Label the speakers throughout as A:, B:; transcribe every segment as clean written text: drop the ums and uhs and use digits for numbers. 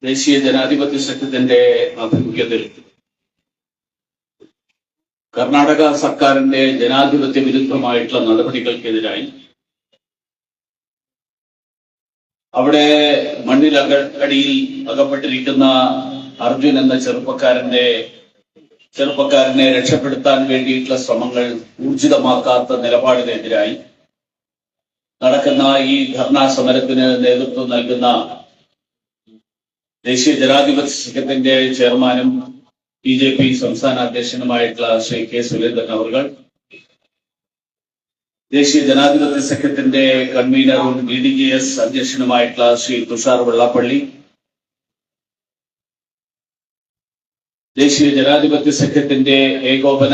A: ദേശീയ ജനാധിപത്യ സഖ്യത്തിന്റെ ആഭിമുഖ്യത്തിൽ കർണാടക സർക്കാരിന്റെ ജനാധിപത്യ വിരുദ്ധമായിട്ടുള്ള നടപടികൾക്കെതിരായി അവിടെ മണ്ണിലടിയിൽ അകപ്പെട്ടിരിക്കുന്ന അർജുൻ എന്ന ചെറുപ്പക്കാരനെ രക്ഷപ്പെടുത്താൻ വേണ്ടിയിട്ടുള്ള ശ്രമങ്ങൾ ഊർജിതമാക്കാത്ത നിലപാടിനെതിരായി നടക്കുന്ന ഈ ധർണാ സമരത്തിന് നേതൃത്വം നൽകുന്ന ദേശീയ ജനാധിപത്യ സഖ്യത്തിന്റെ ചെയർമാനും BJP സംസ്ഥാന അധ്യക്ഷനുമായിട്ടുള്ള ശ്രീ കെ സുരേന്ദ്രൻ അവർ, ദേശീയ ജനാധിപത്യ സഖ്യത്തിന്റെ കൺവീനറും BDJS അധ്യക്ഷനുമായിട്ടുള്ള ശ്രീ തുഷാർ വെള്ളാപ്പള്ളി, ദേശീയ ജനാധിപത്യ സഖ്യത്തിന്റെ ഏകോപന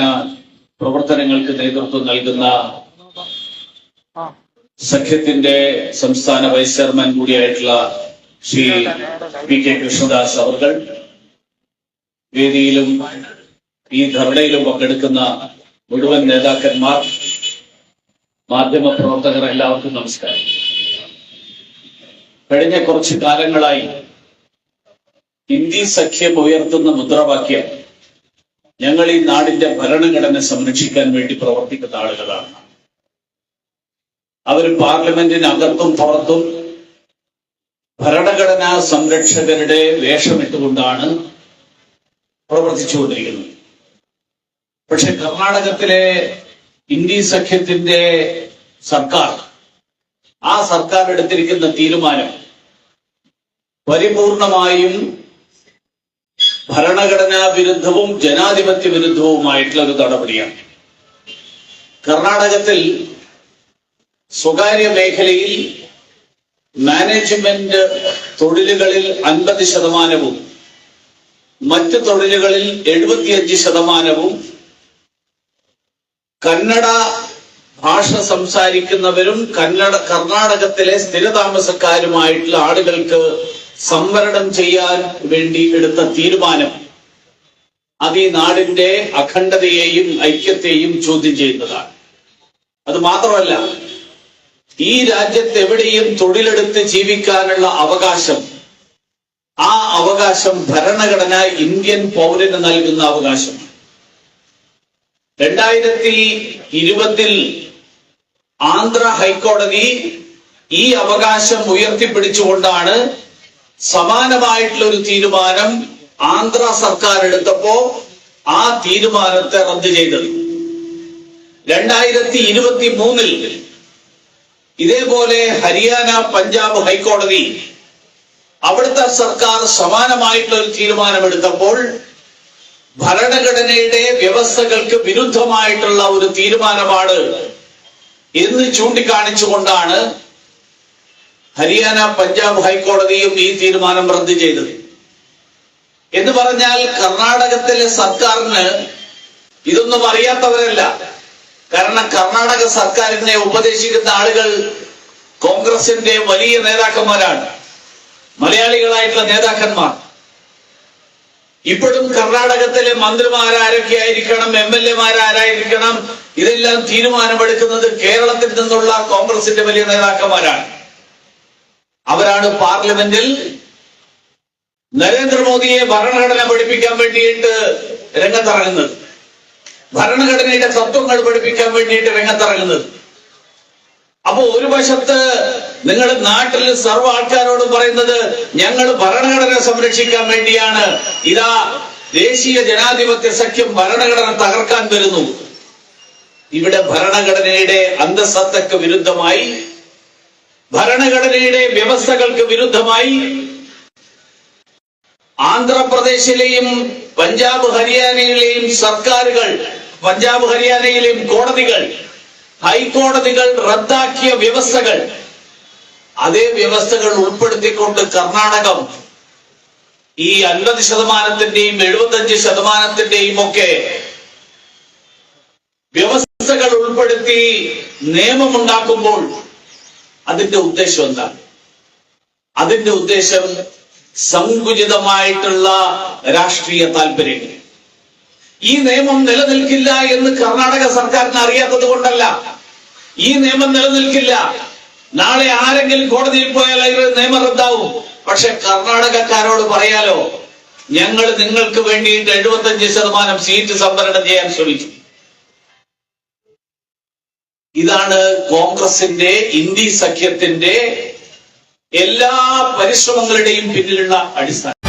A: പ്രവർത്തനങ്ങൾക്ക് നേതൃത്വം നൽകുന്ന സഖ്യത്തിന്റെ സംസ്ഥാന വൈസ് ചെയർമാൻ കൂടിയായിട്ടുള്ള ശ്രീ PK കൃഷ്ണദാസ് അവർ, വേദിയിലും ഈ ധർണയിലും പങ്കെടുക്കുന്ന മുഴുവൻ നേതാക്കന്മാർ, മാധ്യമ പ്രവർത്തകർ, എല്ലാവർക്കും നമസ്കാരം. കഴിഞ്ഞ കുറച്ചു കാലങ്ങളായി ഇന്ത്യ സഖ്യം ഉയർത്തുന്ന മുദ്രാവാക്യം ഞങ്ങൾ ഈ നാടിന്റെ ഭരണഘടന സംരക്ഷിക്കാൻ വേണ്ടി പ്രവർത്തിക്കുന്ന ആളുകളാണ്. അവർ പാർലമെന്റിനകത്തും പുറത്തും ഭരണഘടനാ സംരക്ഷകരുടെ വേഷമിട്ടുകൊണ്ടാണ് പ്രവർത്തിച്ചുകൊണ്ടിരിക്കുന്നത്. പക്ഷെ കർണാടകത്തിലെ ഇന്ത്യ സഖ്യത്തിന്റെ സർക്കാർ, ആ സർക്കാർ എടുത്തിരിക്കുന്ന തീരുമാനം പരിപൂർണമായും ഭരണഘടനാ വിരുദ്ധവും ജനാധിപത്യ വിരുദ്ധവുമായിട്ടുള്ള ഒരു നടപടിയാണ്. കർണാടകത്തിൽ സ്വകാര്യ മേഖലയിൽ മാനേജ്മെന്റ് തൊഴിലുകളിൽ 50%, മറ്റ് തൊഴിലുകളിൽ 75%, കന്നഡ ഭാഷ സംസാരിക്കുന്നവരും കർണാടകത്തിലെ സ്ഥിരതാമസക്കാരുമായിട്ടുള്ള ആളുകൾക്ക് സംവരണം ചെയ്യാൻ വേണ്ടി എടുത്ത തീരുമാനം അത് ഈ നാടിന്റെ അഖണ്ഡതയെയും ഐക്യത്തെയും ചോദ്യം ചെയ്യുന്നതാണ്. അത് മാത്രമല്ല, ഈ രാജ്യത്ത് എവിടെയും തൊഴിലെടുത്ത് ജീവിക്കാനുള്ള അവകാശം, ആ അവകാശം ഭരണഘടന ഇന്ത്യൻ പൗരന് നൽകുന്ന അവകാശം. 2020 ആന്ധ്ര ഹൈക്കോടതി ഈ അവകാശം ഉയർത്തിപ്പിടിച്ചുകൊണ്ടാണ് സമാനമായിട്ടുള്ള ഒരു തീരുമാനം ആന്ധ്ര സർക്കാർ എടുത്തപ്പോ ആ തീരുമാനത്തെ റദ്ദ് ചെയ്തത്. 2023 ഇതേപോലെ ഹരിയാന, പഞ്ചാബ് ഹൈക്കോടതി അവിടുത്തെ സർക്കാർ സമാനമായിട്ടുള്ള ഒരു തീരുമാനമെടുത്തപ്പോൾ ഭരണഘടനയുടെ വ്യവസ്ഥകൾക്ക് വിരുദ്ധമായിട്ടുള്ള ഒരു തീരുമാനമാണ് എന്ന് ചൂണ്ടിക്കാണിച്ചുകൊണ്ടാണ് ഹരിയാന, പഞ്ചാബ് ഹൈക്കോടതിയും ഈ തീരുമാനം റദ്ദ് ചെയ്തത്. എന്ന് പറഞ്ഞാൽ കർണാടകത്തിലെ സർക്കാരിന് ഇതൊന്നും അറിയാത്തവരല്ല. കാരണം കർണാടക സർക്കാരിനെ ഉപദേശിക്കുന്ന ആളുകൾ കോൺഗ്രസിന്റെ വലിയ നേതാക്കന്മാരാണ്, മലയാളികളായിട്ടുള്ള നേതാക്കന്മാർ. ഇപ്പോഴും കർണാടകത്തിലെ മന്ത്രിമാരാരൊക്കെ ആയിരിക്കണം, MLA-മാരായിരിക്കണം, ഇതെല്ലാം തീരുമാനമെടുക്കുന്നത് കേരളത്തിൽ നിന്നുള്ള കോൺഗ്രസിന്റെ വലിയ നേതാക്കന്മാരാണ്. അവരാണ് പാർലമെന്റിൽ നരേന്ദ്രമോദിയെ ഭരണഘടന പഠിപ്പിക്കാൻ വേണ്ടിയിട്ട് രംഗത്തിറങ്ങുന്നത്, ഭരണഘടനയുടെ തത്വങ്ങൾ പഠിപ്പിക്കാൻ വേണ്ടിയിട്ട് രംഗത്തിറങ്ങുന്നത്. അപ്പൊ ഒരു വശത്ത് നിങ്ങൾ നാട്ടിൽ സർവ്വ ആൾക്കാരോട് പറയുന്നത് ഞങ്ങൾ ഭരണഘടന സംരക്ഷിക്കാൻ വേണ്ടിയാണ്, ഇതാ ദേശീയ ജനാധിപത്യ സഖ്യം ഭരണഘടന തകർക്കാൻ വരുന്നു. ഇവിടെ ഭരണഘടനയുടെ അന്തസത്തക്ക് വിരുദ്ധമായി, ഭരണഘടനയുടെ വ്യവസ്ഥകൾക്ക് വിരുദ്ധമായി ആന്ധ്രാപ്രദേശിലെയും പഞ്ചാബ് ഹരിയാനയിലെയും സർക്കാരുകൾ, പഞ്ചാബ് ഹരിയാനയിലെയും കോടതികൾ, ഹൈക്കോടതികൾ റദ്ദാക്കിയ വ്യവസ്ഥകൾ, അതേ വ്യവസ്ഥകൾ ഉൾപ്പെടുത്തിക്കൊണ്ട് കർണാടകം ഈ 50%-ന്റെയും 75%-ന്റെയും ഒക്കെ വ്യവസ്ഥകൾ ഉൾപ്പെടുത്തി നിയമമുണ്ടാക്കുമ്പോൾ അതിന്റെ ഉദ്ദേശം എന്താണ്? അതിന്റെ ഉദ്ദേശം സങ്കുചിതമായിട്ടുള്ള രാഷ്ട്രീയ താല്പര്യങ്ങൾ. ഈ നിയമം നിലനിൽക്കില്ല എന്ന് കർണാടക സർക്കാരിന് അറിയാത്തത് കൊണ്ടല്ല. ഈ നിയമം നിലനിൽക്കില്ല.
B: നാളെ ആരെങ്കിലും കോടതിയിൽ പോയാൽ നിയമം റദ്ദാവും. പക്ഷെ കർണാടകക്കാരോട് പറയാലോ, ഞങ്ങൾ നിങ്ങൾക്ക് വേണ്ടിയിട്ട് 75% സീറ്റ് സംവരണം ചെയ്യാൻ ശ്രമിച്ചു. ഇതാണ് കോൺഗ്രസിന്റെ ഇന്ത്യ സഖ്യത്തിന്റെ എല്ലാ പരിശ്രമങ്ങളുടെയും പിന്നിലുള്ള അടിസ്ഥാനം.